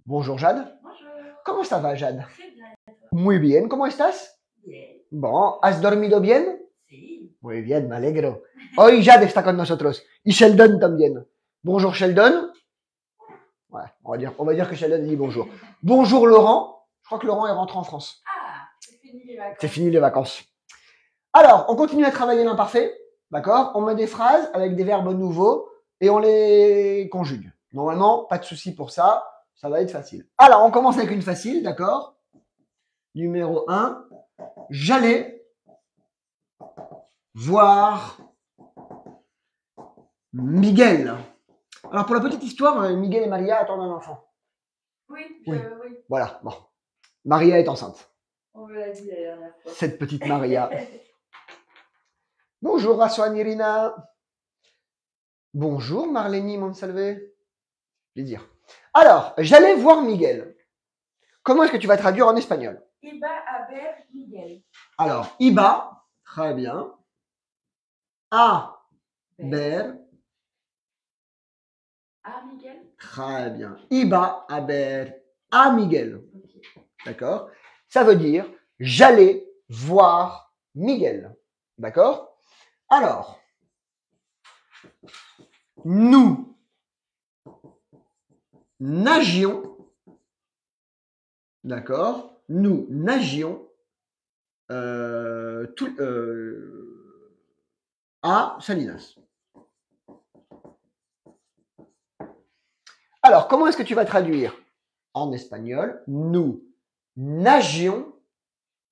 Bonjour Jade. Bonjour. ¿Cómo estás, Jade? Très bien. Muy bien, ¿cómo estás? Bien. Bon, ¿has dormido bien? Sí. Muy bien, me alegro. Hoy Jade está con nosotros. Y Sheldon también. Bonjour Sheldon. Ouais, on va dire que Sheldon dit bonjour. Bonjour Laurent. Je crois que Laurent est rentré en France. Ah, c'est fini les vacances. C'est fini les vacances. Alors, on continue à travailler l'imparfait. D'accord? On met des phrases avec des verbes nouveaux et on les conjugue. Normalement, pas de souci pour ça. Ça va être facile. Alors, on commence avec une facile, d'accord? Numéro 1. J'allais voir Miguel. Alors, pour la petite histoire, Miguel et Maria attendent un enfant. Oui, Oui. oui. Voilà, bon. Maria est enceinte. On me l'a dit la dernière fois. Cette petite Maria. Bonjour, Aswan Irina. Bonjour, Marlene Monsalve. Plaisir. Alors, j'allais voir Miguel. Comment est-ce que tu vas traduire en espagnol? Iba a ver Miguel. Alors, iba, très bien. A, ver, Ah, Miguel. très bien. Iba a ver a Miguel. Ok. D'accord? Ça veut dire j'allais voir Miguel. D'accord? Alors, nous nagions. D'accord? Nous nagions à Salinas. Alors, comment est-ce que tu vas traduire en espagnol? Nous nagions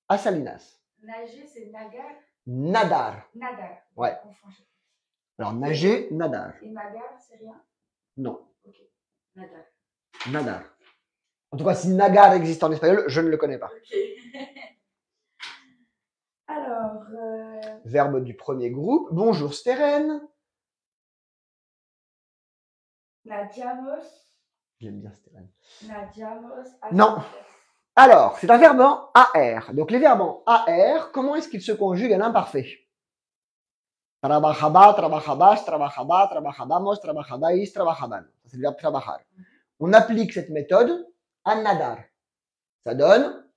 à Salinas. Nager, c'est nagar. Nadar. Nadar. Ouais. On confond. Alors, nager, nadar. Et nagar, c'est rien? Non, Ok. Nadar. nadar. En tout cas, si nagar existe en espagnol, je ne le connais pas. Ok. Alors, Verbe du premier groupe. Bonjour, Steren. nadiamos. J'aime bien Steren. Nadiamos. a Non. Salinas. Alors, c'est un verbe en AR. Donc, les verbes en AR, comment est-ce qu'ils se conjuguent à l'imparfait? Trabajaba, trabajabas, trabajaba, trabajabamos, trabajabais, trabajaban. Ça, c'est le verbe trabajar. On applique cette méthode à nadar. Ça donne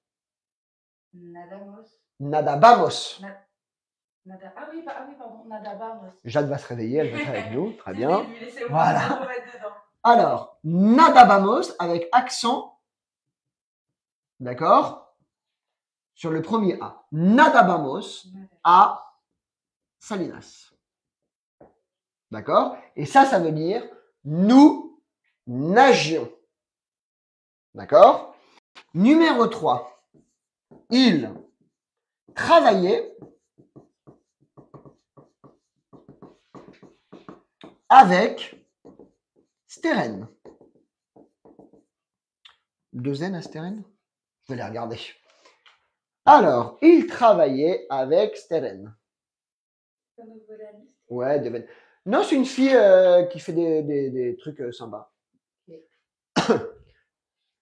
Nadamos. nadabamos. Ah oui, pardon. Nadabamos. Jade va se réveiller, elle va être avec nous. Très bien. Lui laisser Voilà. le mettre dedans. Alors, nadabamos avec accent, d'accord, sur le premier A. Nadabamos à Salinas. D'accord? Et ça veut dire nous nagions. D'accord? Numéro 3. Il travaillait avec Steren. 2 N à Steren? Je vais les regarder. Alors, il travaillait avec Steren. Ouais, 2 N. Non, c'est une fille qui fait des trucs sympas. Ok.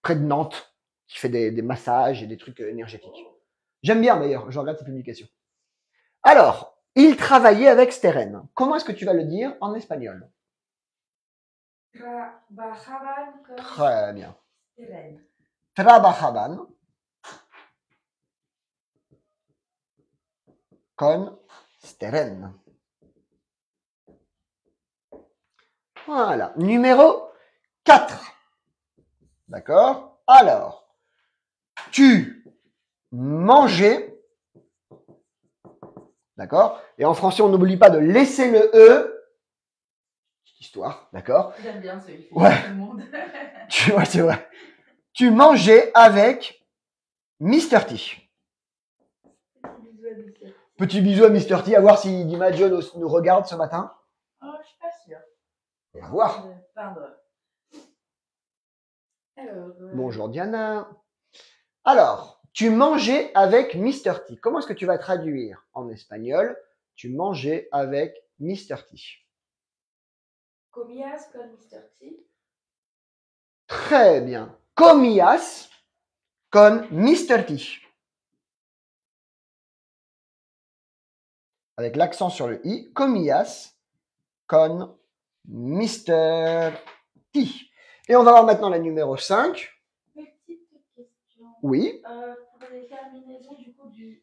Près de Nantes, qui fait des massages et des trucs énergétiques. J'aime bien d'ailleurs, je regarde ses publications. Alors, il travaillait avec Steren. Comment est-ce que tu vas le dire en espagnol? Trabajaban con Très bien. Steren. Trabajaban con Steren. Voilà. Numéro 4. D'accord? Alors, tu mangeais. D'accord? Et en français, on n'oublie pas de laisser le E. Petite histoire, d'accord? J'aime bien celui-ci. Ouais. Tout le monde. Ouais, c'est vrai. Tu mangeais avec Mr. T. Bisous à Lucie. Petit bisou à Mr. T, à voir si DiMaggio nous regarde ce matin. Oh, je suis pas sûre. On va voir. Peindre. Alors. Bonjour Diana. Alors, tu mangeais avec Mr. T. Comment est-ce que tu vas traduire en espagnol? Tu mangeais avec Mr. T. Comías con Mr. T. Très bien. Comías con Mr. T. Avec l'accent sur le I. Comías con Mr. T. Et on va voir maintenant la numéro 5. Oui. Pour les terminaisons du coup de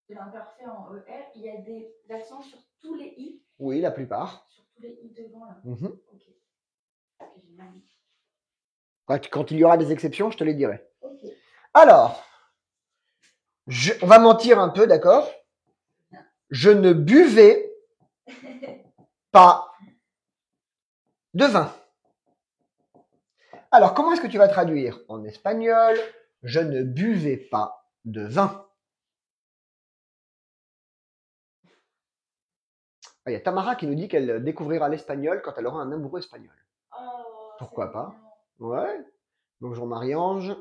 l'imparfait en ER, il y a des accents sur tous les i. Oui, la plupart. Sur tous les i devant là. Mhm. Ok. Ok, j'ai mal mis. Quand il y aura des exceptions, je te les dirai. Ok. Alors, on va mentir un peu, d'accord? Je ne buvais pas de vin. Alors, comment est-ce que tu vas traduire en espagnol? Je ne buvais pas de vin. Il y a Tamara qui nous dit qu'elle découvrira l'espagnol quand elle aura un amoureux espagnol. Oh, Pourquoi pas? Ouais. Bonjour Marie-Ange.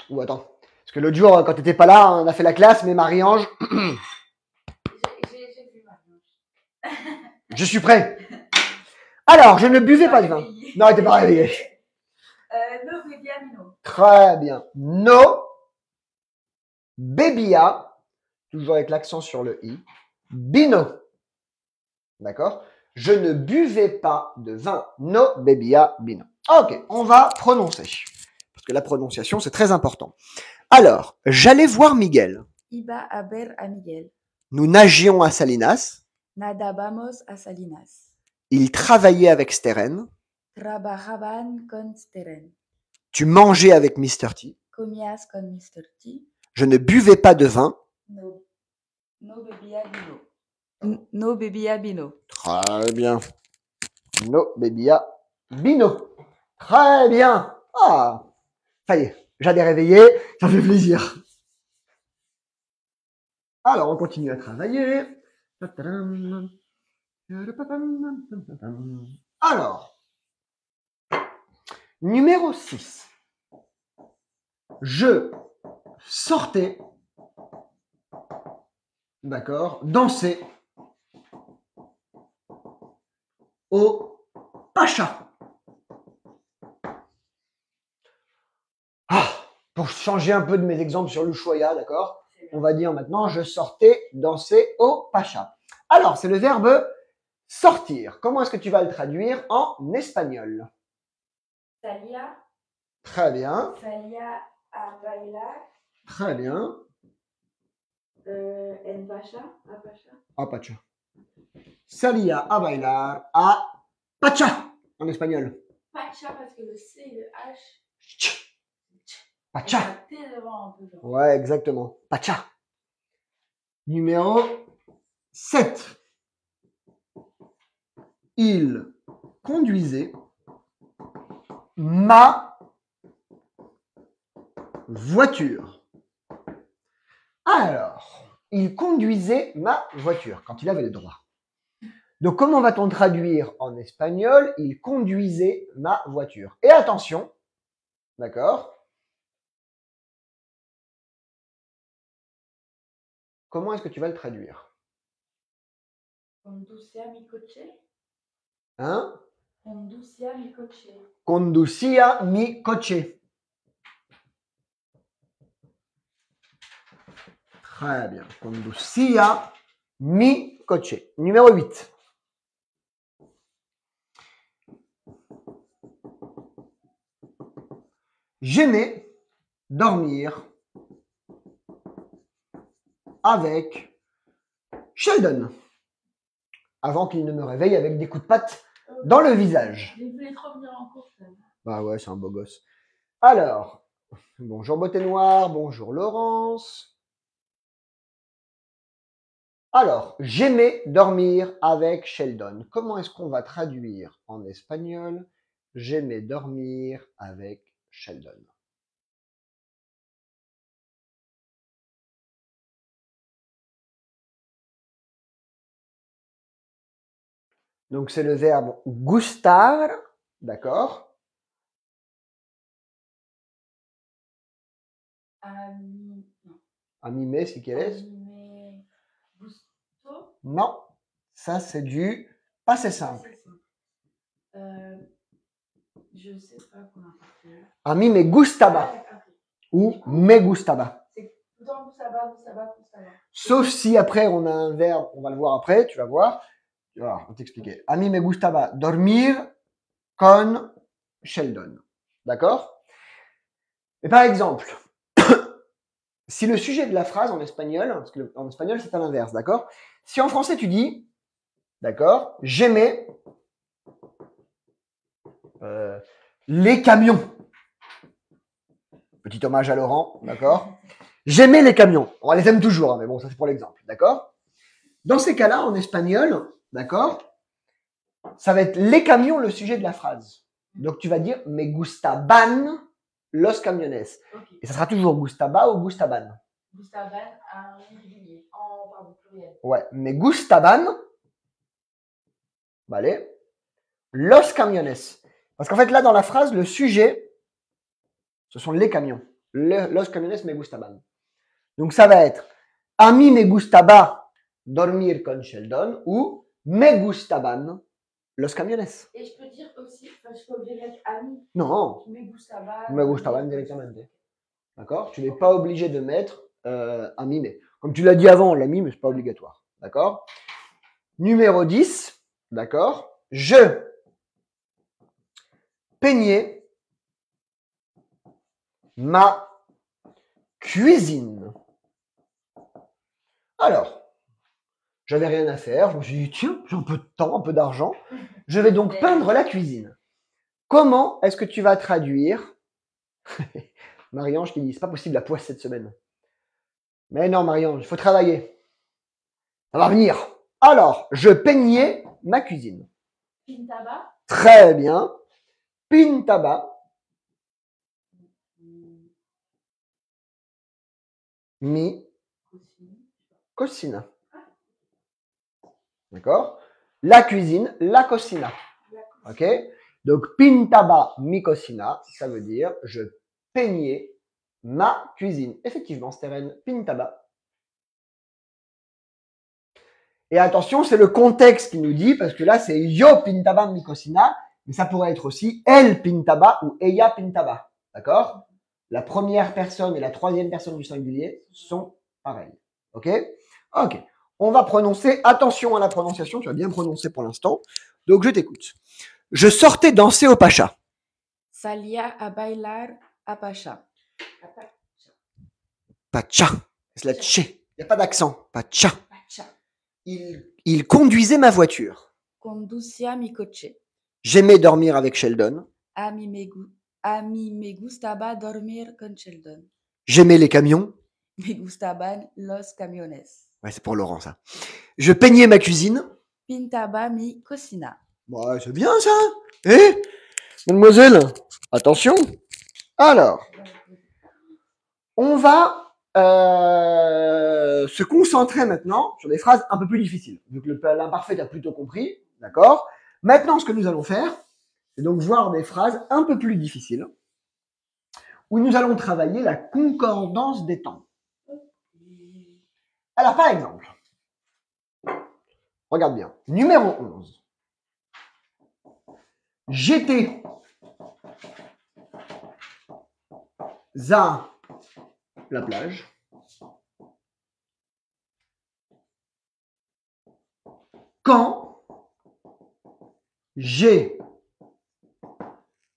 Ou attends. Parce que l'autre jour, quand tu n'étais pas là, on a fait la classe, mais Marie-Ange. J'ai vu Marie-Ange. Je suis prêt. Alors, je ne buvais pas de vin. Non, elle n'était pas réveillée. No bebiamino. Très bien. No bebia, toujours avec l'accent sur le i, bino. D'accord? Je ne buvais pas de vin. No bebia bino. Ok, on va prononcer. Parce que la prononciation, c'est très important. Alors, j'allais voir Miguel. Iba a ver a Miguel. Nous nagions à Salinas. Nadábamos a Salinas. Il travaillait avec Steren. Trabajaban con Steren. Tu mangeais avec Mr. T. Comías con Mr. T. Je ne buvais pas de vin. No bebía vino. No bebía vino. Très bien. No bebia bino. Très bien. Ah, ça y est, j'allais réveiller, ça fait plaisir. Alors, on continue à travailler. Alors, numéro 6. Je sortais, d'accord, danser au Pacha. Ah, pour changer un peu de mes exemples sur le Choya, d'accord, on va dire maintenant, je sortais danser au Pacha. Alors, c'est le verbe sortir. Comment est-ce que tu vas le traduire en espagnol? Salia. Très bien. Salia a bailar. Très bien. En Pacha. A Pacha. A Pacha. Salía a bailar a Pacha en espagnol. Pacha parce que le C et le H. Pacha. T devant un peu. Genre. Ouais, exactement. Pacha. Numéro 7. Il conduisait ma voiture. Alors, il conduisait ma voiture quand il avait le droit. Donc, comment va-t-on traduire en espagnol? Il conduisait ma voiture. Et attention, d'accord? Comment est-ce que tu vas le traduire? Conducia mi coche. Hein? Conducia mi coche. Conducía mi coche. Très bien. Conducía mi coche. Numéro 8. J'aimais dormir avec Sheldon avant qu'il ne me réveille avec des coups de patte dans le visage. Il voulait trop venir en cours. Bah ouais, c'est un beau gosse. Alors, bonjour Beauté Noire, bonjour Laurence. Alors, j'aimais dormir avec Sheldon. Comment est-ce qu'on va traduire en espagnol? J'aimais dormir avec Sheldon. Donc, c'est le verbe gustar, d'accord? Animer, si quieres. Animer. Gusto. Non, ça c'est du passé simple. Je sais pas comment on appelle. A mí me gustaba ou me gustaba. C'est dans gustaba, gustaba, gustaba. Sauf si après on a un verbe, on va le voir après, tu vas voir. Alors, on va t'expliquer. A mí me gustaba dormir con Sheldon. D'accord? Et par exemple, si le sujet de la phrase en espagnol, parce que en espagnol c'est à l'inverse, d'accord? Si en français tu dis, d'accord, j'aimais les camions. Petit hommage à Laurent, d'accord? J'aimais les camions. On les aime toujours, hein, mais bon, ça c'est pour l'exemple, d'accord? Dans ces cas-là, en espagnol, d'accord, ça va être les camions le sujet de la phrase. Donc tu vas dire me gustaban los camiones. Ok. Et ça sera toujours gustaba ou gustaban. Gustaban à régulier, en pardon, pluriel. Ouais, me gustaban, vale, los camiones. Parce qu'en fait, là, dans la phrase, le sujet, ce sont les camions. Los camiones me gustaban. Donc ça va être a mí me gustaba dormir con Sheldon ou me gustaban los camiones. Et je peux dire aussi, enfin, je peux oublier de mettre ami. Non, me gustaban directement. D'accord? Tu n'es pas obligé de mettre a mí me. Comme tu l'as dit avant, l'ami, mais c'est pas obligatoire. D'accord? Numéro 10, d'accord? Je peignais ma cuisine. Alors, j'avais rien à faire. Je me suis dit, tiens, j'ai un peu de temps, un peu d'argent. Je vais donc peindre la cuisine. Comment est-ce que tu vas traduire Marie-Ange qui dit, c'est pas possible la poisse cette semaine. Mais non, Marie-Ange, il faut travailler. Ça va venir. Alors, je peignais ma cuisine. Pintaba. Très bien. Pintaba. Mi cocina. D'accord? La cuisine, la cocina. Ok? Donc, pintaba mi cocina, ça veut dire je peignais ma cuisine. Effectivement, Steren, pintaba. Et attention, c'est le contexte qui nous dit, parce que là, c'est yo pintaba mi cocina, mais ça pourrait être aussi elle pintaba ou ella pintaba. D'accord? La première personne et la troisième personne du singulier sont pareilles. Ok? Ok. On va prononcer, attention à la prononciation, tu vas bien prononcer pour l'instant. Donc, je t'écoute. Je sortais danser au Pacha. Salía a bailar a Pacha. Pacha. C'est la tché. Il n'y a pas d'accent. Pacha. Pacha. Il conduisait ma voiture. Conducia mi coche. J'aimais dormir avec Sheldon. A mí me gustaba dormir con Sheldon. J'aimais les camions. Me gustaban los camiones. Ouais, c'est pour Laurent, ça. Je peignais ma cuisine. Pintaba mi cocina. Ouais, c'est bien ça. Eh, mademoiselle, attention. Alors, on va se concentrer maintenant sur des phrases un peu plus difficiles. Vu que l'imparfait a plutôt compris, d'accord? Maintenant, ce que nous allons faire, c'est donc voir des phrases un peu plus difficiles, où nous allons travailler la concordance des temps. Alors, par exemple, regarde bien, numéro 11. J'étais à la plage. Quand j'ai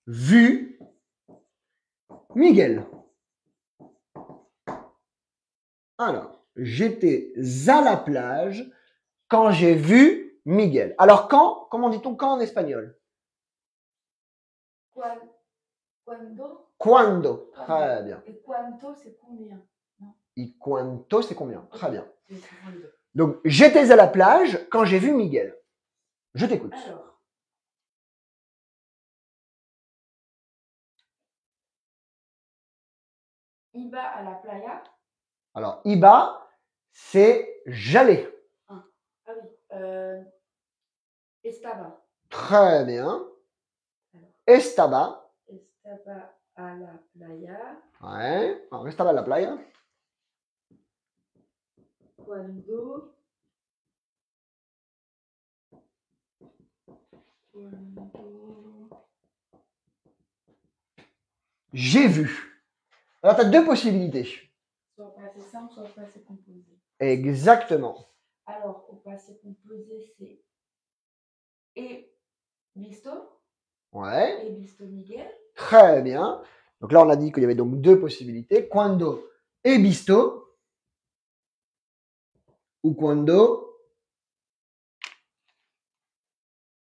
vu Miguel. Alors, j'étais à la plage quand j'ai vu Miguel. Alors, quand, comment dit-on quand en espagnol? Cuando. Cuando. Très bien. Et cuanto, c'est combien? Non. Y cuanto, c'est combien? Très bien. C'est souvent les deux. Donc, j'étais à la plage quand j'ai vu Miguel. Je t'écoute. Alors. Iba à la playa. Alors, iba, c'est j'allais. Ah oui. Estaba. Très bien. Estaba. Estaba à la playa. Ouais. Alors, estaba à la playa. Cuando. J'ai vu. Alors, tu as deux possibilités. Soit au passé simple, soit au passé composé. Exactement. Alors, au passé composé, c'est he visto. Ouais. He visto Miguel. Très bien. Donc là, on a dit qu'il y avait donc deux possibilités. Cuando he visto ou cuando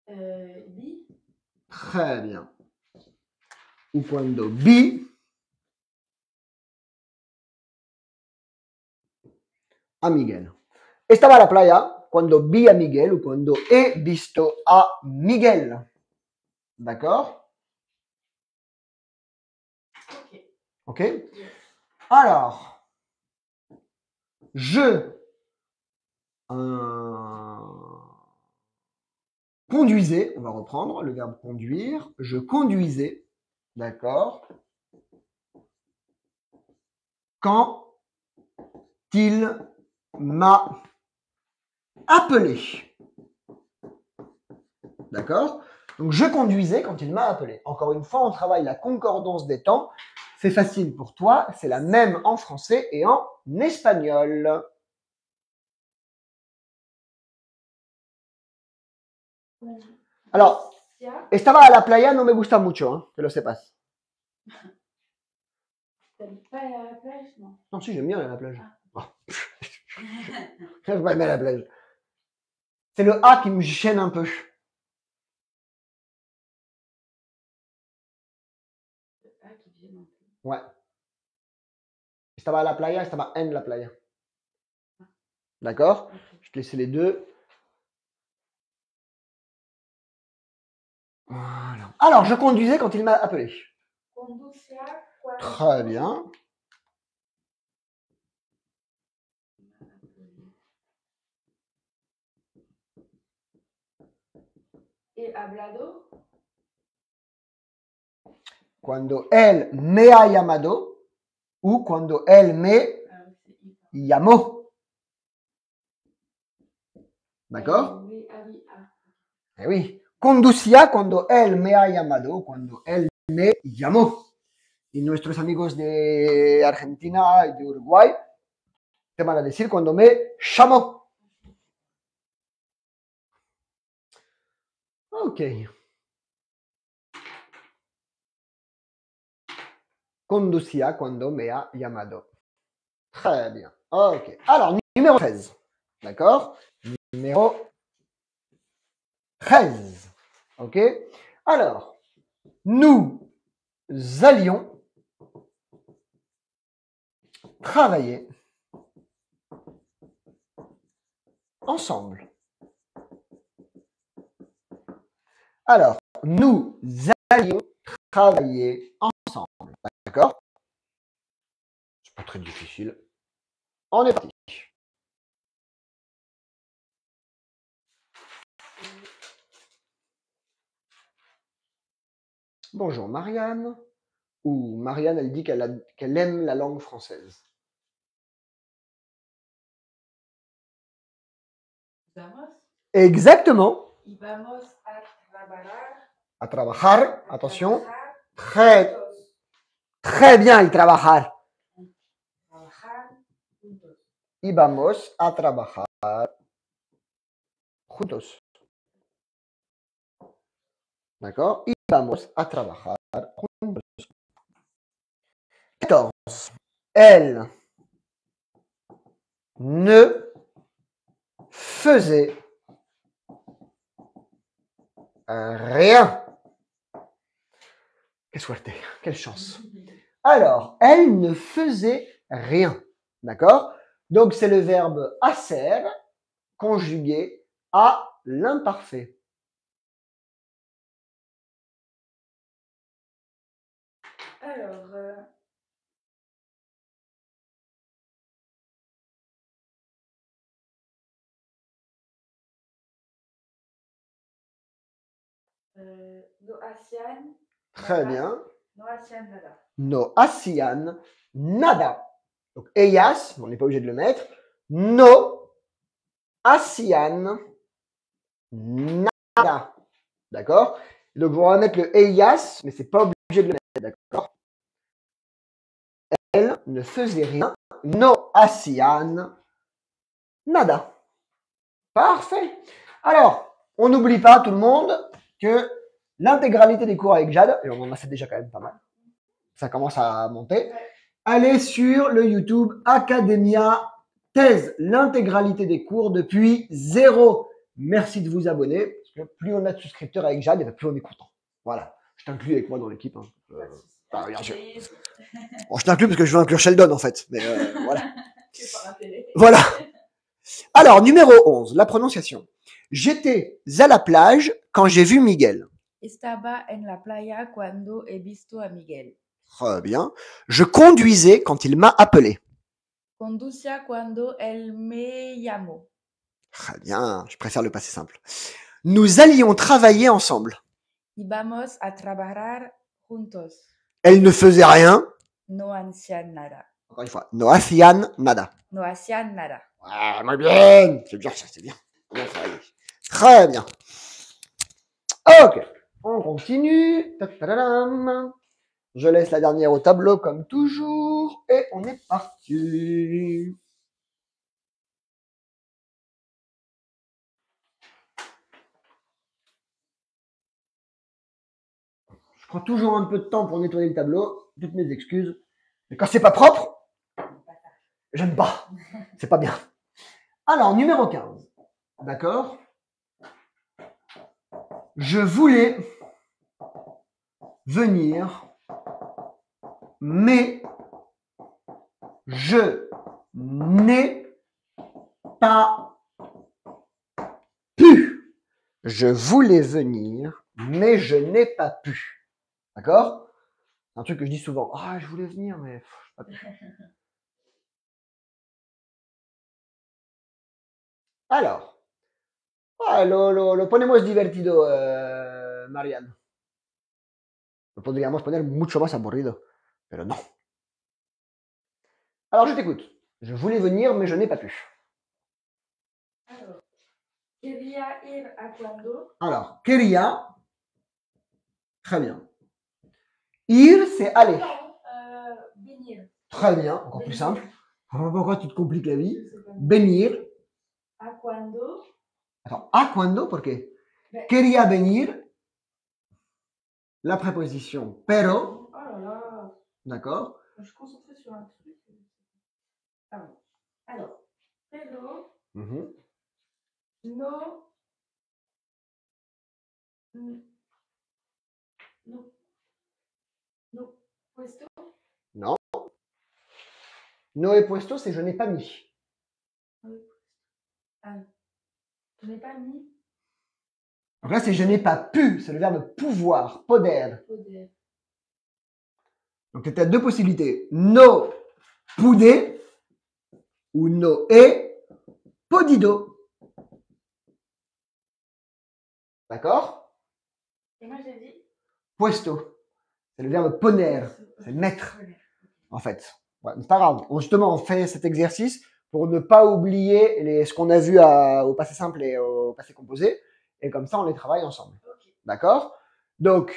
vi. Très bien. Ou cuando vi a Miguel. Estaba a la playa cuando vi a Miguel ou cuando he visto a Miguel. D'accord? Ok. Ok? Alors, je conduisais, on va reprendre le verbe conduire. Je conduisais, d'accord? Quand il m'a appelé. D'accord? Donc, je conduisais quand il m'a appelé. Encore une fois, on travaille la concordance des temps. C'est facile pour toi. C'est la même en français et en espagnol. Alors, estaba a la playa no me gusta mucho, hein, que lo sepas. T'aimes pas aller à la plage, non? Non, si, j'aime bien aller à la plage. Ah. Oh. J'aime pas aimer la plage. C'est le A qui me gêne un peu. Le A qui vient un peu. Ouais. Estaba a la playa, estaba en la playa. D'accord? Ok. Je te laisse les deux. Voilà. Alors, je conduisais quand il m'a appelé. Conducia cuando Très bien. he hablado. Cuando él me ha llamado ou cuando él me Ah oui, c'est il. llamó. D'accord? Oui, ah oui, ah. Eh oui. Conducía cuando él me ha llamado, cuando él me llamó. Y nuestros amigos de Argentina y de Uruguay te van a decir cuando me llamó. Ok. Conducía cuando me ha llamado. Très bien. Ok. Alors, numéro 13. D'accord? Numéro 13. Ok? Alors, nous allions travailler ensemble. Alors, nous allions travailler ensemble. D'accord? C'est pas très difficile. On est parti. Bonjour Marianne. Ou Marianne, elle dit qu'elle aime la langue française. Vamos. Exactement. Y vamos a trabajar. A trabajar. A Attention. trabajar Très, juntos. très bien el trabajar. Trabajar juntos. Y vamos a trabajar juntos. D'accord? Y vamos a trabajar juntos. 14. Elle ne faisait rien. Quelle suerte, quelle chance. Alors, elle ne faisait rien. D'accord? Donc, c'est le verbe hacer conjugué à l'imparfait. Alors, no hacían Très nada. bien. No hacían nada. No hacían nada. Donc, ellas, on n'est pas obligé de le mettre. No hacían nada. D'accord? Donc, on va mettre le ellas, mais c'est pas obligé de le mettre. D'accord? Elle ne faisait rien. No hacían nada. Parfait. Alors, on n'oublie pas, tout le monde, que l'intégralité des cours avec Jade, et on en a fait déjà quand même pas mal, Ça commence à monter. Ouais. Allez sur le YouTube Academia Thèse, l'intégralité des cours depuis 0. Merci de vous abonner. Parce que plus on a de souscripteurs avec Jade, plus on est content. Voilà. Je t'inclus avec moi dans l'équipe. Hein. Bien sûr. Bon, je t'inclus parce que je veux inclure Sheldon en fait. Mais voilà. Voilà. Alors, numéro 11, la prononciation. J'étais à la plage quand j'ai vu Miguel. Estaba en la playa cuando he visto a Miguel. Très bien. Je conduisais quand il m'a appelé. Conducía cuando él me llamó. Très bien. Je préfère le passé simple. Nous allions travailler ensemble. Íbamos a trabajar juntos. Elle ne faisait rien. No hacían nada. Encore une fois. No hacían nada. No hacían nada. Ah, muy bien. C'est bien, ça, c'est bien. Bien travaillé. Très bien. Ok. On continue. Ta-ta-da-dam. Je laisse la dernière au tableau comme toujours. Et on est parti. Je prends toujours un peu de temps pour nettoyer le tableau. Toutes mes excuses. Mais quand c'est pas propre, j'aime pas. C'est pas bien. Alors, numéro 15. D'accord? Je voulais venir, mais je n'ai pas pu. Je voulais venir, mais je n'ai pas pu. D'accord? C'est un truc que je dis souvent. Ah, je voulais venir, mais je pas pu. Alors, lo ponemos divertido, Marianne. Lo podríamos poner mucho más aburrido, pero no. Alors, je t'écoute. Je voulais venir, mais je n'ai pas pu. Alors, quería ir a cuando. Alors, quería. Très bien. Ir, c'est aller. Non, venir. Très bien, encore plus simple. Pourquoi tu te compliques la vie? Je sais pas. Venir. A cuando. Attends, ¿a cuándo? ¿Por qué? Ben, Quería venir. La préposition pero. oh là là. D'accord? Je suis concentrée sur un truc. Pardon. Alors, pero Mhm. no. No. No. Puesto. Non. No he puesto, c'est je n'ai pas mis. Ah. Je n'ai pas mis. Donc là, c'est je n'ai pas pu. C'est le verbe pouvoir. Poder. Poder. Donc tu as deux possibilités. No pude ou no he podido. D'accord? Et moi j'ai dit. Puesto. C'est le verbe poner. C'est mettre, en fait. Ouais, c'est pas grave. Justement, on fait cet exercice pour ne pas oublier ce qu'on a vu au passé simple et au passé composé. Et comme ça, on les travaille ensemble. Okay. D'accord? Donc,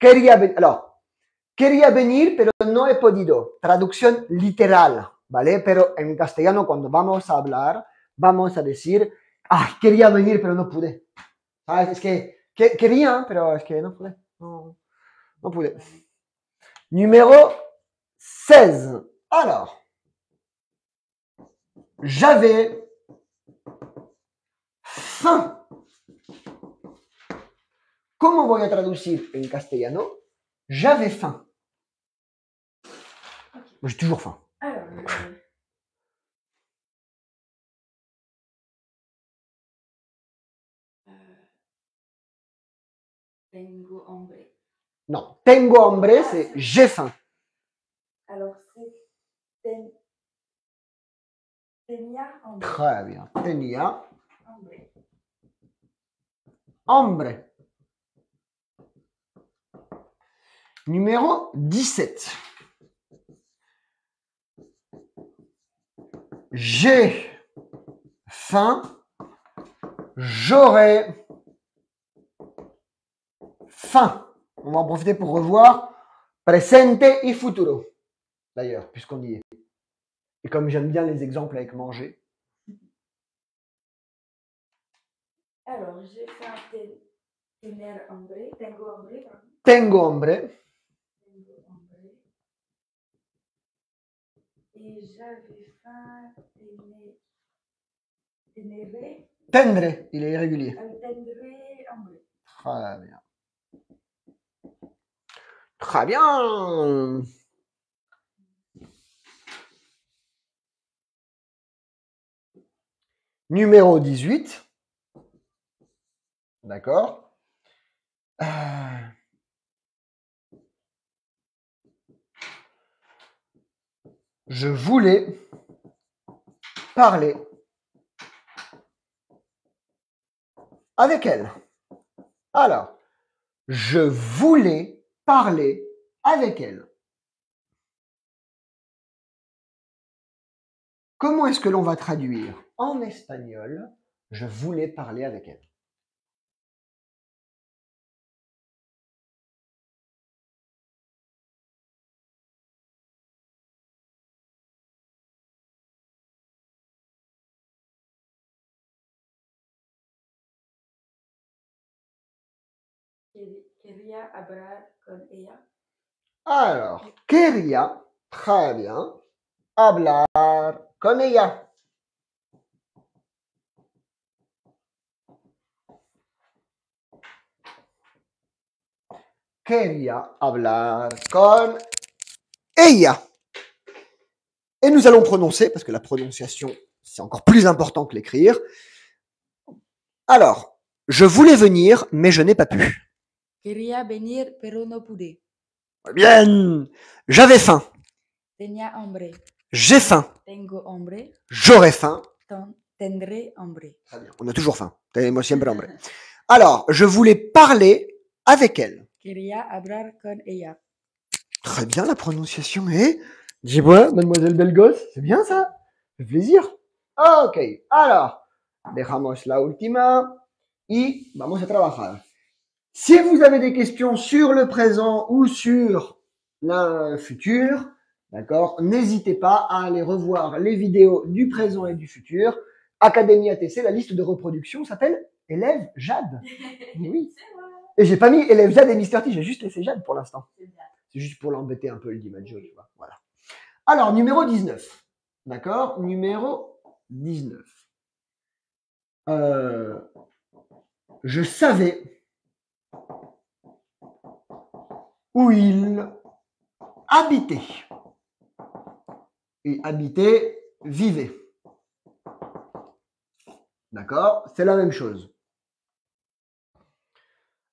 quería venir, pero no he podido. Traducción literal, ¿vale? Pero en castellano, cuando vamos a hablar, vamos a decir, ah, quería venir, pero no pude. ¿Sabes? Es que quería, pero es que no pude. No pude. Numéro 16. Alors, j'avais faim. ¿Cómo voy a traducir en castellano? J'avais faim. Okay. J'ai toujours faim. Alors, tengo hambre. Non, tengo hambre, c'est j'ai faim. Alors, c'est tenía hambre. Très bien. Tenía Hambre. hambre. Numéro 17. J'ai faim. J'aurai faim. On va en profiter pour revoir presente y futuro. D'ailleurs, puisqu'on y est. Et comme j'aime bien les exemples avec manger. Alors, j'ai faim. Tener hambre. Tengo hambre, pardon. Tengo hambre. Tengo hambre. Et j'avais faim. Teneré. Tendre, il est irrégulier. Tendré hambre. Très bien. Très bien. Numéro 18. D'accord. Je voulais parler avec elle. Alors, je voulais parler avec elle. Comment est-ce que l'on va traduire en espagnol « je voulais parler avec elle » ? Quería hablar con ella. Alors, quería, très bien, hablar con ella. Quería hablar con ella. Et nous allons prononcer, parce que la prononciation, c'est encore plus important que l'écrire. Alors, je voulais venir, mais je n'ai pas pu. Quería venir, pero no pude. Bien. J'avais faim. Tenía hambre. J'ai faim. Tengo hambre. J'aurais faim. Tendré hambre. Très bien. On a toujours faim. Tenemos siempre hambre. Alors, je voulais parler avec elle. Quería hablar con ella. Très bien, la prononciation est... Dis-moi, mademoiselle Belgos, c'est bien ça? Ça fait plaisir. Ok, alors, dejamos la última y vamos a trabajar. Si vous avez des questions sur le présent ou sur le futur, d'accord, n'hésitez pas à aller revoir les vidéos du présent et du futur. Académie ATC, la liste de reproduction s'appelle Élève Jade. Oui. Et j'ai pas mis Élève Jade et Mister T, j'ai juste laissé Jade pour l'instant. C'est juste pour l'embêter un peu, le Dimaggio, tu vois. Voilà. Alors, numéro 19. D'accord? Numéro 19. Je savais où il habitait. Et habitait, vivait. D'accord? C'est la même chose.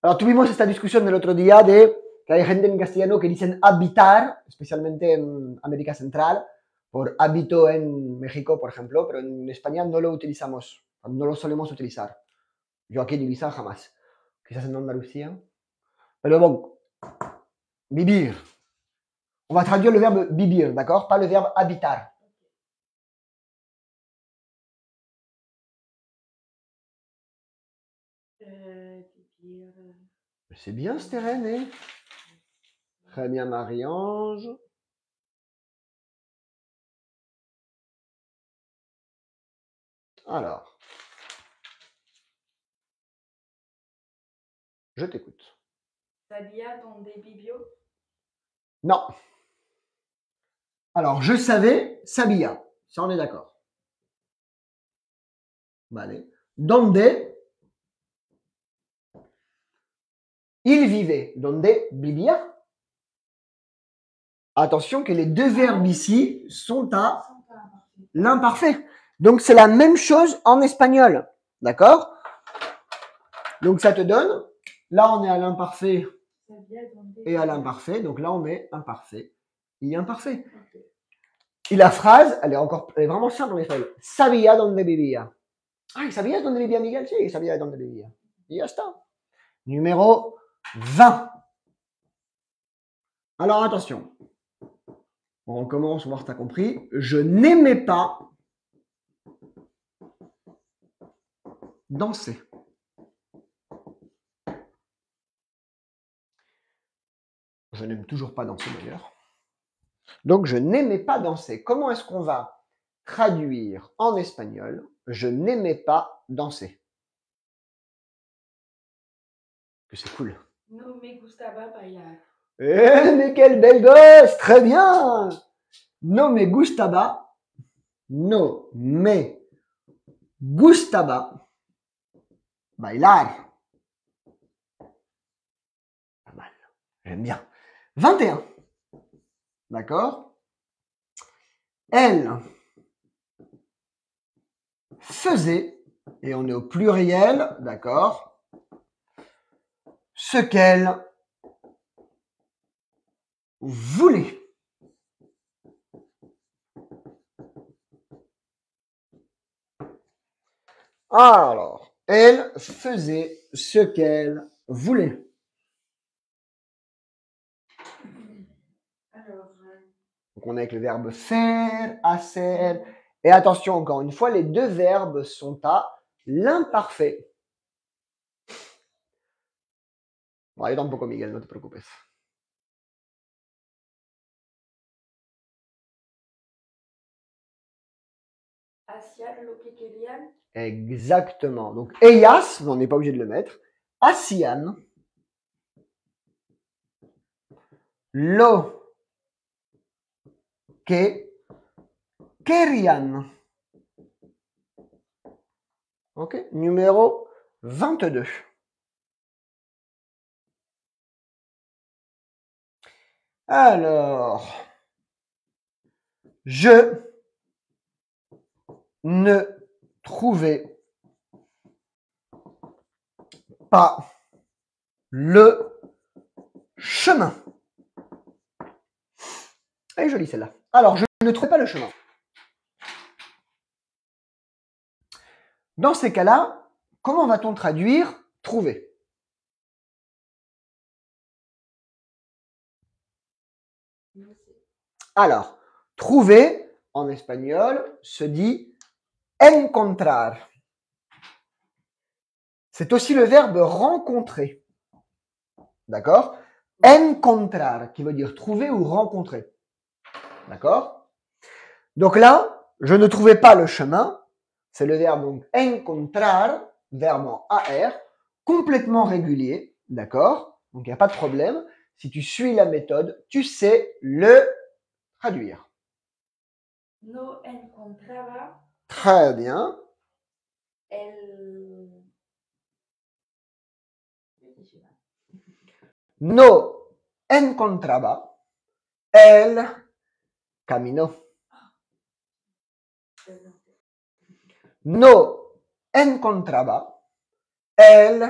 Alors, tuvimos esta discusión del otro día de que hay gente en castellano que dicen habitar, especialmente en América Central, por habito en México, por ejemplo, pero en España no lo utilizamos, no lo solemos utilizar. Yo aquí en Ibiza jamás. Quizás en Andalucía. Pero bon, vivir. On va traduire le verbe vivir, d'accord? Pas le verbe habitar. C'est bien, Stérène, hein? Très bien, Marie-Ange. Alors, je t'écoute. ¿Sabía dónde vivió? Non. Alors, je savais, sabía. Ça, on est d'accord. Vale. Donde il vivait. Donde vivía. Attention que les deux verbes ici sont à l'imparfait. Donc, c'est la même chose en espagnol. D'accord? Donc, ça te donne, là, on est à l'imparfait et à l'imparfait. Donc, là, on met imparfait et imparfait. Et la phrase, elle est vraiment simple en espagnol. Sabía donde vivía. Ah, ¿sabías dónde vivía Miguel? Sí, sabía dónde vivía. Y ya está. Numéro 20. Alors, attention. On recommence, on va voir si tu as compris. Je n'aimais pas danser. Je n'aime toujours pas danser d'ailleurs. Donc, je n'aimais pas danser. Comment est-ce qu'on va traduire en espagnol « Je n'aimais pas danser » ? Que c'est cool. No me gustaba bailar. Eh, mais quelle belle gosse! Très bien! No me gustaba. No me gustaba bailar. Pas mal. J'aime bien. 21. D'accord? Elle faisait, et on est au pluriel, d'accord, ce qu'elle voulait. Alors, elle faisait ce qu'elle voulait. Alors, Donc on est avec le verbe faire, hacer. Et attention, encore une fois, les deux verbes sont à l'imparfait. Bon, yo tampoco, Miguel, no te preocupes. hacían lo que querían. Exactement. Donc, ellas, on n'est pas obligé de le mettre. Hacían lo que querían. Ok, numéro 22. Alors, je ne trouvais pas le chemin. Elle est jolie celle-là. Alors, je ne trouvais pas le chemin. Dans ces cas-là, comment va-t-on traduire trouver? No sé. Alors, trouver, en espagnol, se dit encontrar. C'est aussi le verbe rencontrer. D'accord? Encontrar, qui veut dire trouver ou rencontrer. D'accord? Donc là, je ne trouvais pas le chemin. C'est le verbe donc encontrar, verbe en AR, complètement régulier. D'accord? Donc il n'y a pas de problème. Si tu suis la méthode, tu sais le traduire. No encontraba Très bien. el. No encontraba el camino. No encontraba el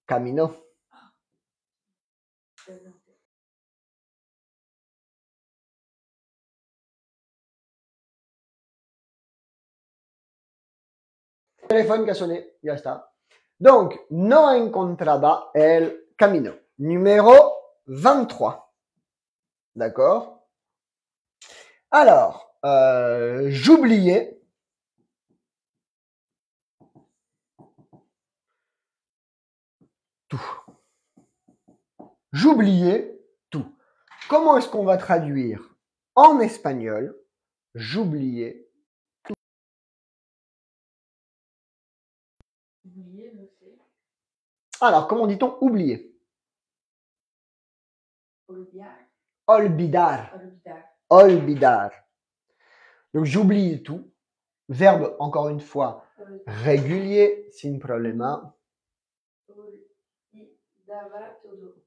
camino. Téléphone qui a sonné, ya está. Donc, no encontraba el camino. Numéro 23. D'accord? Alors, j'oubliais tout. J'oubliais tout. Comment est-ce qu'on va traduire en espagnol? J'oubliais. Oublié, no sé. Alors, comment dit-on oublier? Olvidar. Olvidar. Olvidar. Olvidar. Donc, j'oublie tout. Verbe, encore une fois, régulier, sin problema. Olvidaba todo.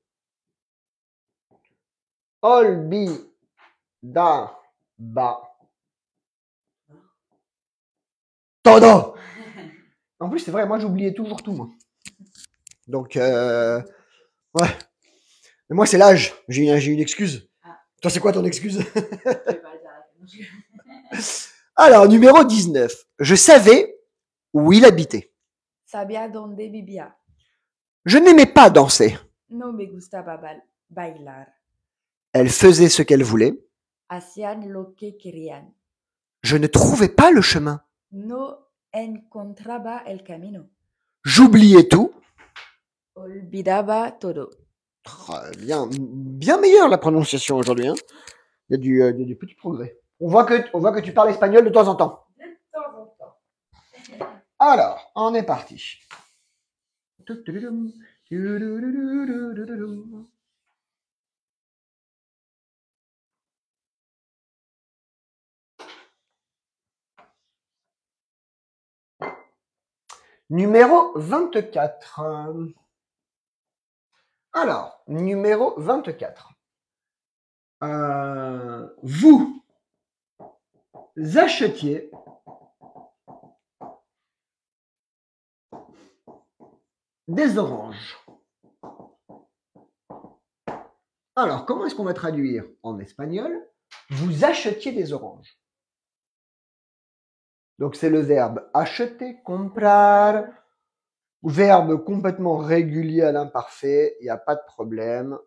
Olvidaba todo. En plus, c'est vrai, moi, j'oubliais toujours tout, moi. Donc, ouais. Mais moi, c'est l'âge. J'ai une excuse. Ah. Toi, c'est quoi ton excuse? Je vais pas dire la Alors, numéro 19. Je savais où il habitait. sabía dónde vivía. Je n'aimais pas danser. No me gustaba bailar. Elle faisait ce qu'elle voulait. Hacían lo que querían. Je ne trouvais pas le chemin. No encontraba el camino. J'oubliais tout. Olvidaba todo. Très bien. Bien meilleure la prononciation aujourd'hui. Hein. Il y a du petit progrès. On voit que tu parles espagnol de temps en temps. De temps en temps. Alors, on est parti. Numéro 24. Alors, numéro 24. Vous achetiez des oranges. Alors, comment est-ce qu'on va traduire en espagnol? Vous achetiez des oranges. Donc, c'est le verbe acheter, comprar. Verbe complètement régulier à l'imparfait, il n'y a pas de problème.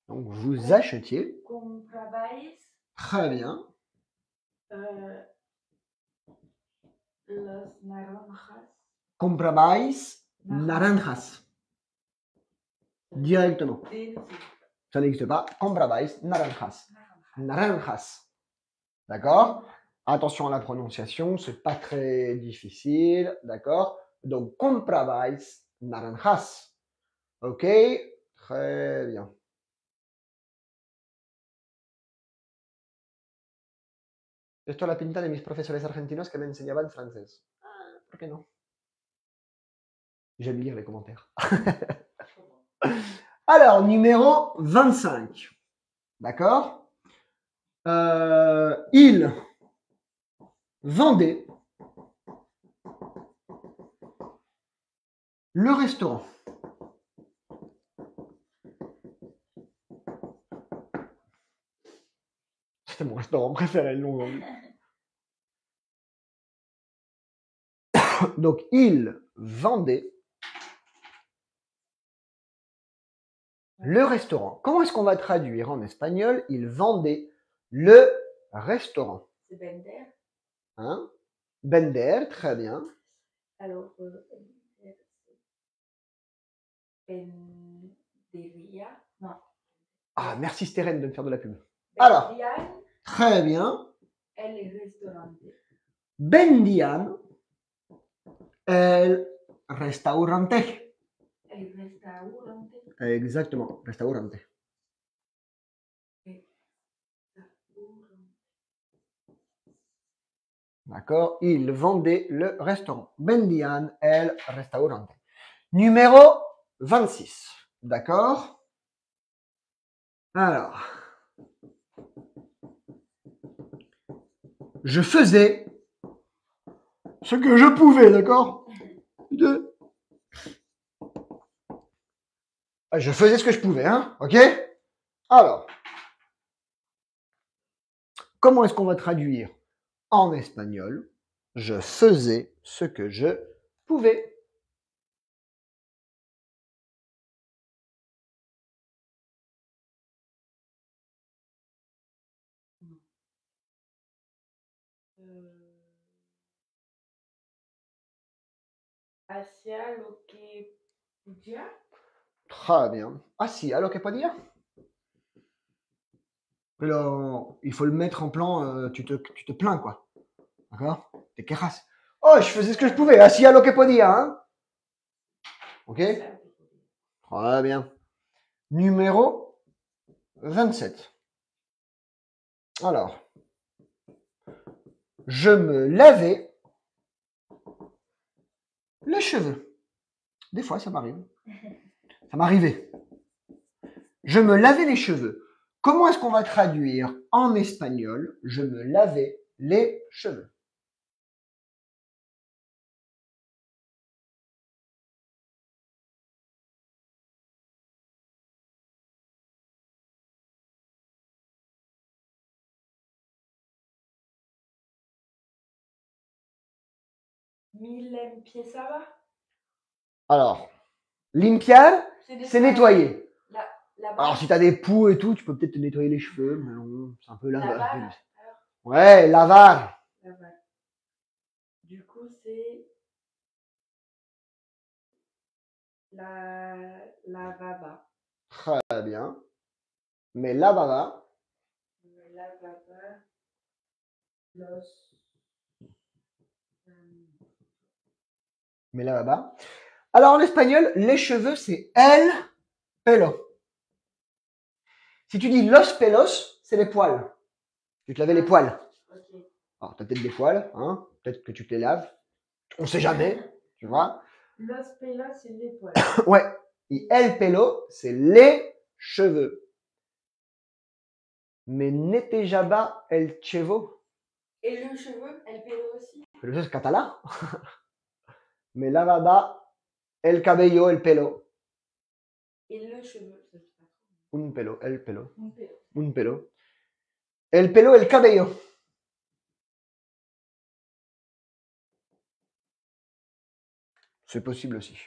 Donc, vous achetiez. Comprabais Très bien. los naranjas. Comprabais naranjas. Directement. Ça n'existe pas. Comprabais naranjas. Naranjas. D'accord? Attention à la prononciation, c'est pas très difficile. D'accord? Donc, comprabais naranjas. Ok? Très bien. Esto es la pinta de mis profesores argentinos que me enseñaban francés. ¿Por qué no? J'aime lire les commentaires. Alors, numéro 25. D'accord? Il vendait le restaurant. C'est mon restaurant préféré, le nom. Donc, il vendait le restaurant. Comment est-ce qu'on va traduire en espagnol? Il vendait le restaurant. C'est vender. Hein? Vender, très bien. Alors, vender, c'est vendería. Non. Ah, merci Steren de me faire de la pub. Alors, Vendían très bien. el restaurante. Vendían el restaurante. El restaurante. Exactement, restaurante. D'accord? Il vendait le restaurant. Vendían el restaurante. Numéro 26. D'accord? Alors. Je faisais ce que je pouvais, d'accord? Je faisais ce que je pouvais, hein? Ok? Alors. Comment est-ce qu'on va traduire en espagnol? Je faisais ce que je pouvais. Hacia lo que podía. Très bien. Ah si, alors qu'est pas dire? Alors, il faut le mettre en plan, tu te plains, quoi. D'accord? Te quejas. Oh, je faisais ce que je pouvais. Ah si, alors qu'est pas dire, hein? Ok? Très bien. Numéro 27. Alors, je me lavais les cheveux. Des fois, ça m'arrive. Ça m'arrivait. Je me lavais les cheveux. Comment est-ce qu'on va traduire en espagnol? Je me lavais les cheveux. Mi limpieza. Alors, limpiar, c'est nettoyer. La Alors, si tu as des poux et tout, tu peux peut-être te nettoyer les cheveux, mais non, c'est un peu lavar. lavar. Ouais, lavar. Lavar. Du coup, c'est la lavaba. Très bien. Mais lavaba. Lavaba. Los. Mais lavaba. Alors, en espagnol, les cheveux, c'est el pelo. Si tu dis los pelos, c'est les poils. Tu te lavais les poils. Ok. Alors, tu as peut-être des poils, hein, peut-être que tu te les laves. On sait jamais, tu vois. Los pelos, c'est les poils. Ouais. Et el pelo, c'est les cheveux. Mais netejaba el chevo. Et le cheveu, elle pèle aussi. Le cheveu, c'est catalan. Mais lavaba el cabello, el pelo. Et le cheveu, ça se passe. Un pelo, el pelo. Un pelo. Un pelo. El pelo, el cabello. C'est possible aussi.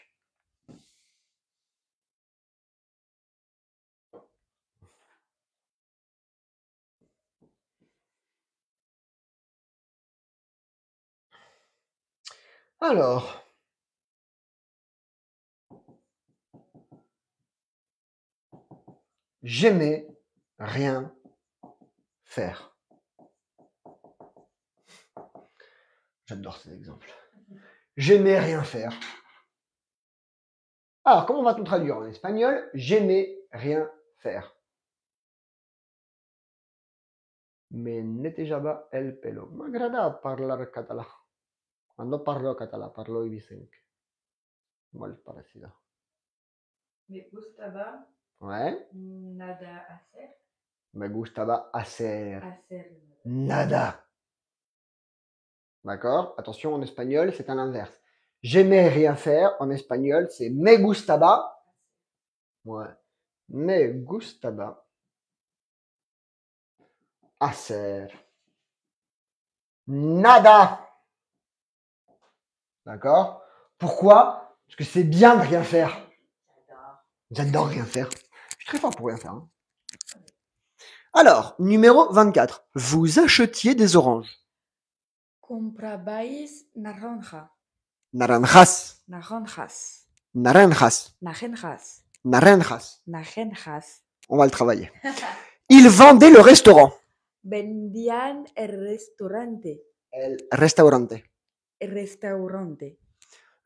Alors, j'aimais rien faire. J'adore ces exemples. J'aimais rien faire. Alors, comment va-t-on traduire en espagnol? J'aimais rien faire. Me netejaba el pelo. M'agrada parlar català. Cuando parlo català, parlo ibicenc. Molt parecido. Me gustaba Ouais. nada hacer. Me gustaba hacer Hacer nada. nada. D'accord? Attention, en espagnol, c'est à l'inverse. J'aimais rien faire. En espagnol, c'est me gustaba. Ouais. Me gustaba hacer nada. D'accord? Pourquoi? Parce que c'est bien de rien faire. J'adore. J'adore rien faire. Je suis très fort pour rien faire. Hein. Alors, numéro 24. Vous achetiez des oranges. Comprabais naranja. Naranjas. Naranjas. Naranjas. Naranjas. Naranjas. Naranjas. On va le travailler. Ils vendaient le restaurant. Vendían el restaurante. El restaurante. El restaurante.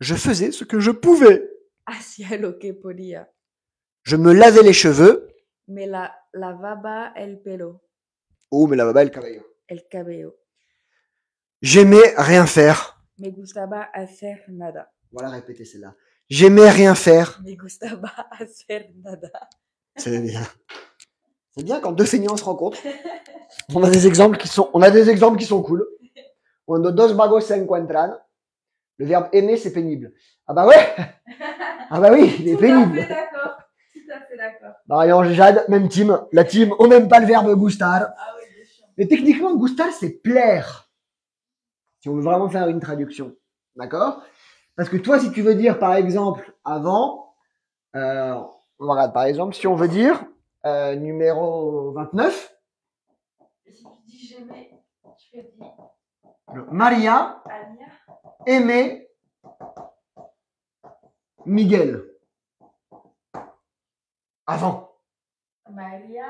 Je faisais ce que je pouvais. Hacía lo que podía. Je me lavais les cheveux. Me lavaba el pelo. Oh, me lavaba el cabello. El cabello. J'aimais rien faire. Me gustaba hacer nada. Voilà, répétez celle-là. J'aimais rien faire. Me gustaba hacer nada. C'est bien. C'est bien quand deux feignants se rencontrent. On a des exemples qui sont cool. Cuando dos vagos se encuentran. Le verbe aimer, c'est pénible. Ah bah ouais. Ah bah oui, il est pénible. Tout à fait d'accord. Tout à fait d'accord. Marianne, Jade, même team. La team, on n'aime pas le verbe gustar. Ah oui, bien sûr. Mais techniquement, gustar, c'est plaire. Si on veut vraiment faire une traduction. D'accord? Parce que toi, si tu veux dire, par exemple, avant, on regarde, par exemple, si on veut dire, numéro 29, Et si tu dis j'aimais, tu fais dire Maria Ania. aimait Miguel. Avant. Maria.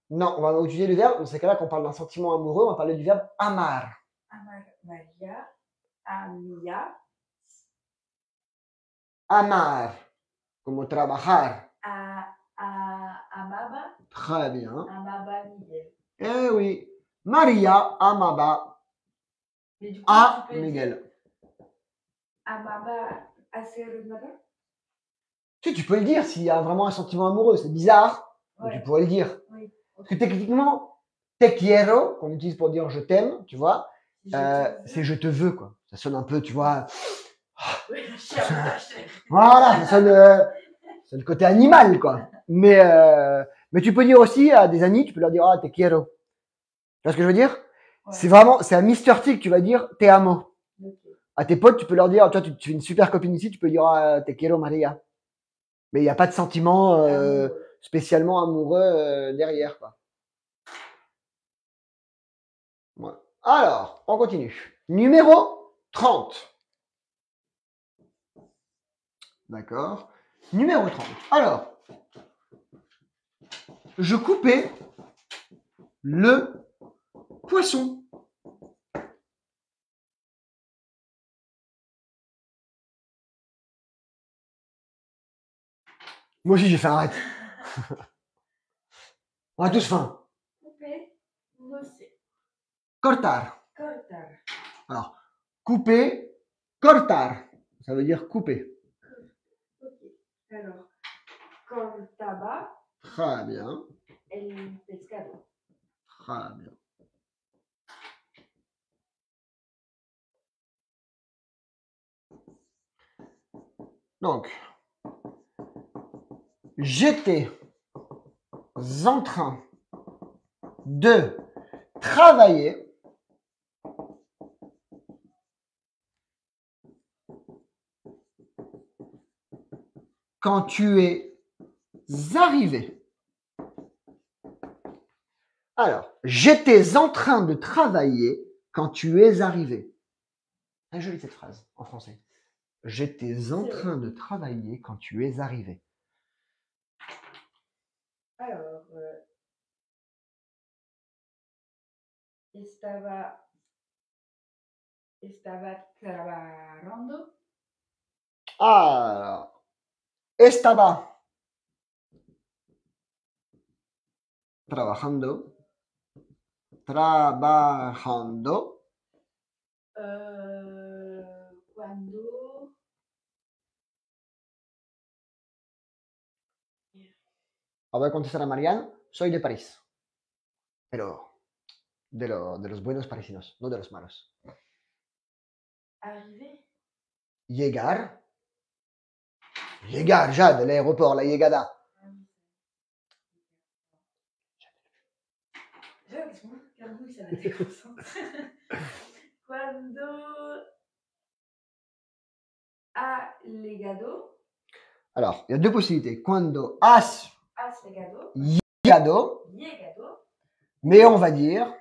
Non, on va utiliser le verbe, dans ces cas-là, quand on parle d'un sentiment amoureux, on va parler du verbe amar. Maria. Amia. Amar. Como trabajar. Amaba. Très bien. Amaba Miguel. Eh oui. Maria amaba Mais du coup, a tu peux Miguel. dire Amaba hacer nada. Tu peux le dire s'il y a vraiment un sentiment amoureux. C'est bizarre, mais Ouais. tu pourrais le dire. Oui. Parce que techniquement, te quiero, qu'on utilise pour dire je t'aime, tu vois, c'est je te veux, quoi. Ça sonne un peu, tu vois. Oui, la chair de ta chair. Voilà, ça sonne, c'est le côté animal, quoi. Mais tu peux dire aussi à des amis, tu peux leur dire, ah, te quiero. Tu vois ce que je veux dire? Ouais. C'est à Mr. T que tu vas dire, te amo. Okay. À tes potes, tu peux leur dire, toi, tu fais une super copine ici, tu peux dire, ah, te quiero, Maria. Mais il n'y a pas de sentiment spécialement amoureux derrière, quoi. Ouais. Alors, on continue. Numéro 30. D'accord. Numéro 30. Alors, je coupais le poisson. Moi aussi, j'ai fait arrête. On a tous faim. Couper, mosser. cortar. Cortar. Alors, couper, cortar. Ça veut dire couper. Ok. Alors, cortaba Très bien. el pescado. Très bien. Donc, j'étais en train de travailler quand tu es arrivé. Alors, j'étais en train de travailler quand tu es arrivé. Très jolie cette phrase en français. J'étais en train de travailler quand tu es arrivé. Alors, estaba trabajando. Alors, estaba trabajando. Cuando Voy a contestar a Marianne. Soy de París. Pero de los buenos parisinos, no de los malos. arrivé. Llegar. Llegar ya del aeropuerto, la llegada. Cuando ha llegado. Alors, il y a deux possibilités. Cuando has Has llegado. llegado, Llegado. mais on va dire.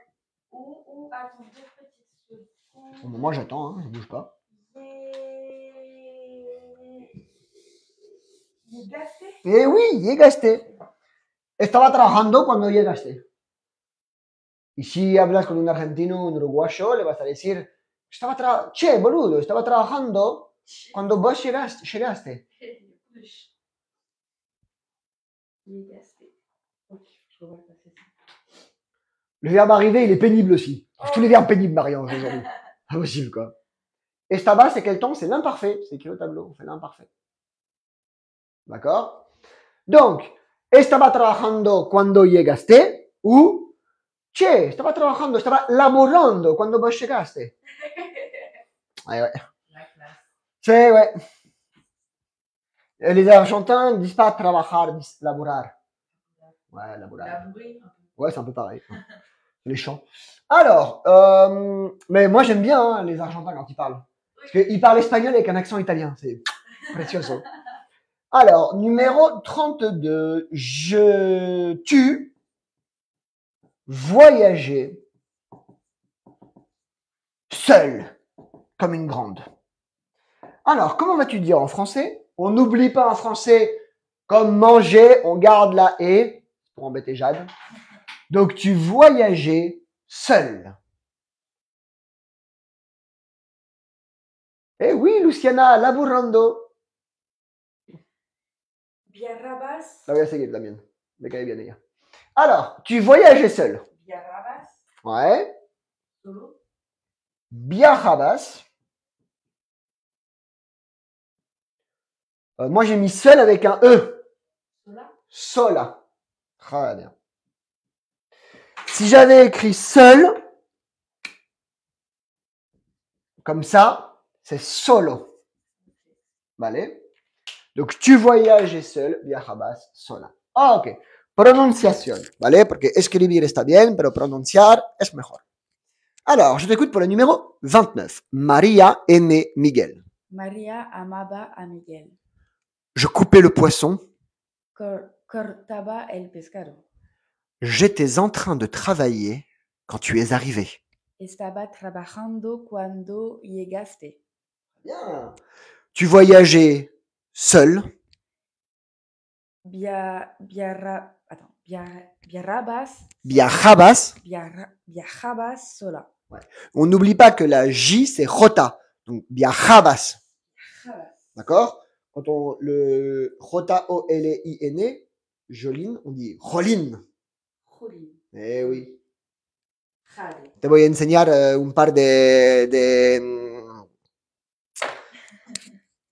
Ou attends 2 petites secondes. Moi j'attends, hein, je bouge pas. Llegaste. Eh oui, llegaste. Estaba trabajando cuando llegaste. Y si hablas con un argentino, un uruguayo, le vas a decir, che, boludo, estaba trabajando cuando vos llegaste. Llegaste. Ok, je vois passer ça. Le verbe arriver, il est pénible aussi. Tous les verbes pénibles, Marianne, aujourd'hui. Impossible, quoi. Estaba, c'est quel temps? C'est l'imparfait. C'est écrit au tableau, on fait l'imparfait. D'accord? Donc, estaba trabajando cuando llegaste ou che, estaba trabajando, estaba laborando cuando vos llegaste. Ouais, ouais. La classe. C'est, ouais. Les Argentins ne disent pas trabajar, disent laborar. Ouais, laborar. Labourer un peu. Ouais, c'est un peu pareil. Les chants. Alors, mais moi j'aime bien hein, les Argentins quand ils parlent. Parce qu'ils parlent espagnol avec un accent italien. C'est précioso. Alors, numéro 32. Tu voyageais seul comme une grande. Alors, comment vas-tu dire en français? On n'oublie pas en français comme manger, on garde la et pour embêter Jade. Donc, tu voyageais seul. Eh oui, Luciana, laburando. Viajabas. La voy a seguir también. Me cae bien ella. Alors, tu voyageais seul. Viajabas. Ouais. Solo. Viajabas. Moi, j'ai mis seul avec un E. Sola. Sola. Très bien. Si j'avais écrit seul, comme ça, c'est solo. Vale? Donc, tu voyages seul, viajabas sola. Ah, ok. Prononciación, ¿vale? Porque escribir está bien, pero pronunciar es mejor. Alors, je t'écoute pour le numéro 29. María aimait Miguel. María amaba a Miguel. Je coupais le poisson. Cortaba el pescado. J'étais en train de travailler quand tu es arrivé. Estaba trabajando cuando llegaste. Bien. Tu voyageais seul. Viajabas sola. Ouais. On n'oublie pas que la J, c'est Jota. Donc, viajabas. D'accord? Quand on le Jota O-L-I-N, Joline, on dit Jolin. Jolín. Eh oui. Jade. Te voy a enseñar un par de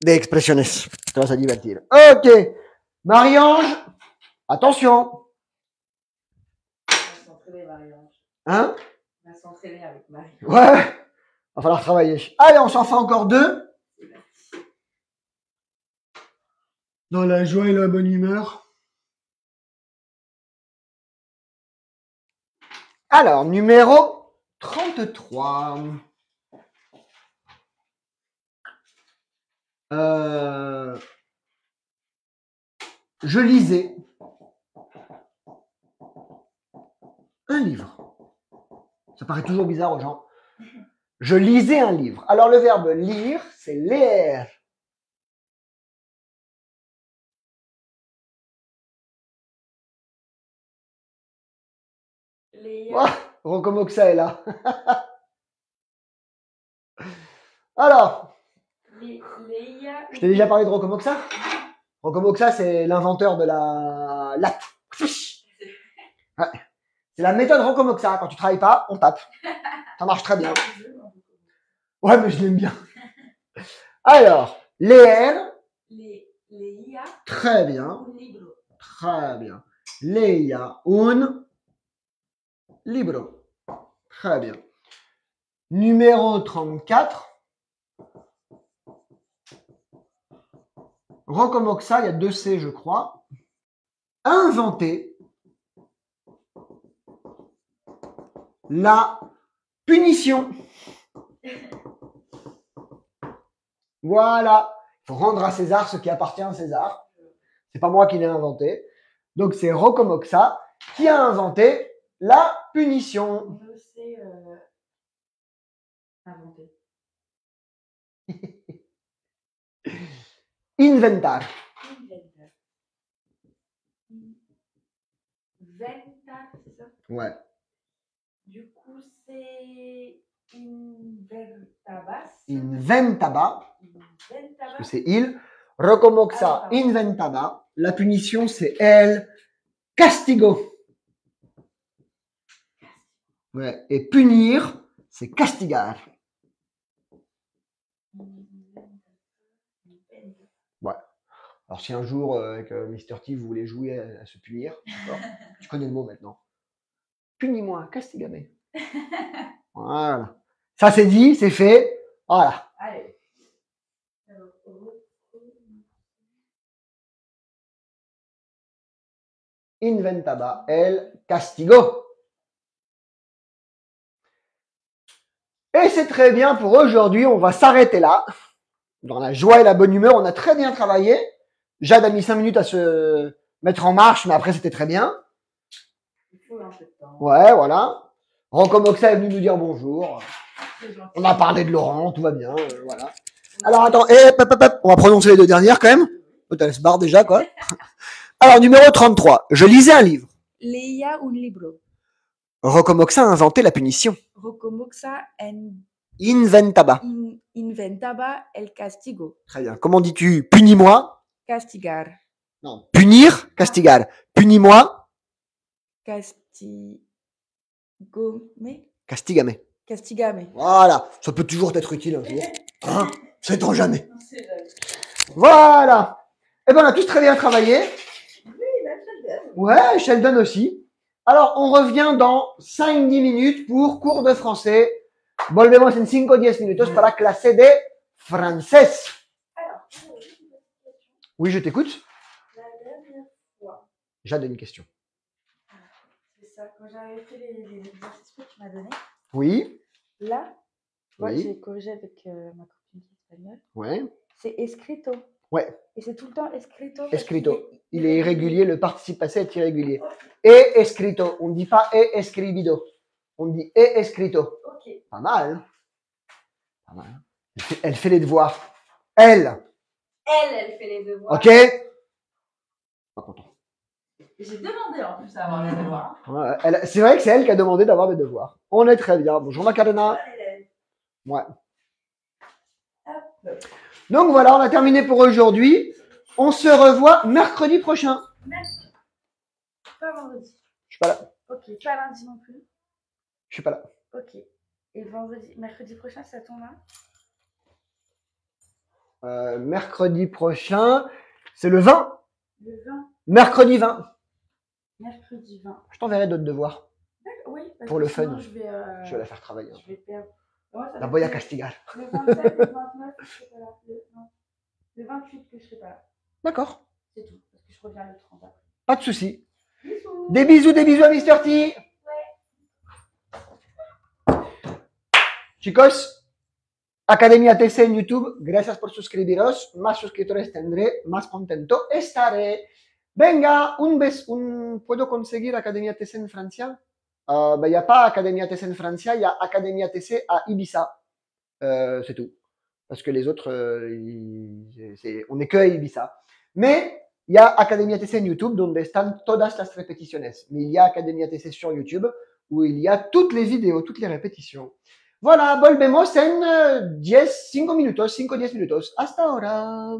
expresiones. Te vas a divertir. Ok. Marie-Ange, attention. Va s'entraîner, Marie-Ange. Hein? Va s'entraîner avec Marie. Ouais. Va falloir travailler. Allez, on s'en fait encore deux. Dans la joie et la bonne humeur. Alors, numéro 33. Je lisais un livre. Ça paraît toujours bizarre aux gens. Je lisais un livre. Alors, le verbe lire, c'est leer. Léa. Oh, Rocomoxa est là. Alors, Léa. je t'ai déjà parlé de Rocomoxa. Rocomoxa, c'est l'inventeur de la latte. Ouais. C'est la méthode Rocomoxa. Quand tu travailles pas, on tape. Ça marche très bien. Ouais, mais je l'aime bien. Alors, leer. Léa. Très bien. Un libro. Très bien. Leia un libro. Très bien. Numéro 34. Rocomoxa, il y a 2 C, je crois. Inventer la punition. Voilà. Il faut rendre à César ce qui appartient à César. C'est pas moi qui l'ai inventé. Donc c'est Rocomoxa qui a inventé la punition. On sait inventer. Inventar. Inventar. Inventar, c'est ça? Ouais. Du coup, c'est inventabas. Inventaba. Inventabas. Parce que c'est il. Rocomoxa Ah, inventaba. La punition, c'est el castigo. Ouais. Et punir, c'est castigar. Ouais. Alors si un jour, avec Mr. T, vous voulez jouer à se punir, d'accord? Tu connais le mot maintenant. Punis-moi, castigame. Voilà. Ça, c'est dit, c'est fait. Voilà. Allez. Inventaba el castigo. Et c'est très bien pour aujourd'hui. On va s'arrêter là. Dans la joie et la bonne humeur, on a très bien travaillé. Jade a mis 5 minutes à se mettre en marche, mais après, c'était très bien. Il faut un peu de temps. Ouais, voilà. Rocomoxa est venu nous dire bonjour. On a parlé de Laurent, tout va bien. Voilà. Alors, attends, on va prononcer les 2 dernières quand même. Elle se barre déjà, quoi. Alors, numéro 33. Je lisais un livre. Leia un libro. Rocomoxa a inventé la punition. Rocomoxa Inventaba. inventaba el castigo. Très bien. Comment dis-tu punis-moi? Castigar. Non. Punir, castigar. Punis-moi. Castigome. Castigame. Castigame. Voilà. Ça peut toujours être utile un jour. Hein? Sait-on jamais. On sait jamais. Voilà. Eh ben, on a tous très bien travaillé. Oui, la Sheldon. Ouais, Sheldon aussi. Alors, on revient dans 5-10 minutes pour cours de français. Volvemos en 5-10 minutos para clase de francés. Alors, Oui, je t'écoute. la dernière fois, J'ai une question. c'est ça, quand j'avais fait les exercices que tu m'as donnés, Oui. là, tu vois, Oui. j'ai corrigé avec ma copine espagnole, Ouais. c'est escrito. Ouais. Et c'est tout le temps escrito. Escrito. Il est irrégulier, le participe passé est irrégulier. Et escrito. On ne dit pas e escribido. On dit e escrito. Ok. Pas mal. Hein? Pas mal. Elle fait les devoirs. Elle. Elle fait les devoirs. Ok. Pas content. J'ai demandé en plus à avoir les devoirs. Ouais, c'est vrai que c'est elle qui a demandé d'avoir des devoirs. On est très bien. Bonjour Macarena. Ouais. Hop. Donc voilà, on a terminé pour aujourd'hui. On se revoit mercredi prochain. Merci. Pas vendredi. Je suis pas là. Ok, pas lundi non plus. Je suis pas là. Ok. Et mercredi prochain, ça tombe Mercredi prochain, c'est le 20. Le 20. Mercredi 20. Mercredi 20. Je t'enverrai d'autres devoirs. D'accord, oui. Parce Pour que le sinon, fun. je vais Je vais la faire travailler. je vais perdre. Ouais, ça La va voy a être castigar. Le 27, le 29, je serai pas là. Le 28 que je serai pas là. D'accord. C'est tout. Parce que je reviens le 30 après. Pas de souci. Bisous. Des bisous à Mr. T. Chicos, Academia TC en YouTube, gracias por suscribiros. Más suscriptores tendré, más contento estaré. Venga, ¿puedo conseguir Academia TC en Francia? Il n'y a pas Academia TC en Francia, il y a Academia TC à Ibiza. C'est tout. Parce que les autres, on n'est que à Ibiza. Mais il y a Academia TC en YouTube, donde están todas las repeticiones. Mais il y a Academia TC sur YouTube, où il y a toutes les vidéos, toutes les répétitions. Voilà, volvemos en 5 minutos. Hasta ahora.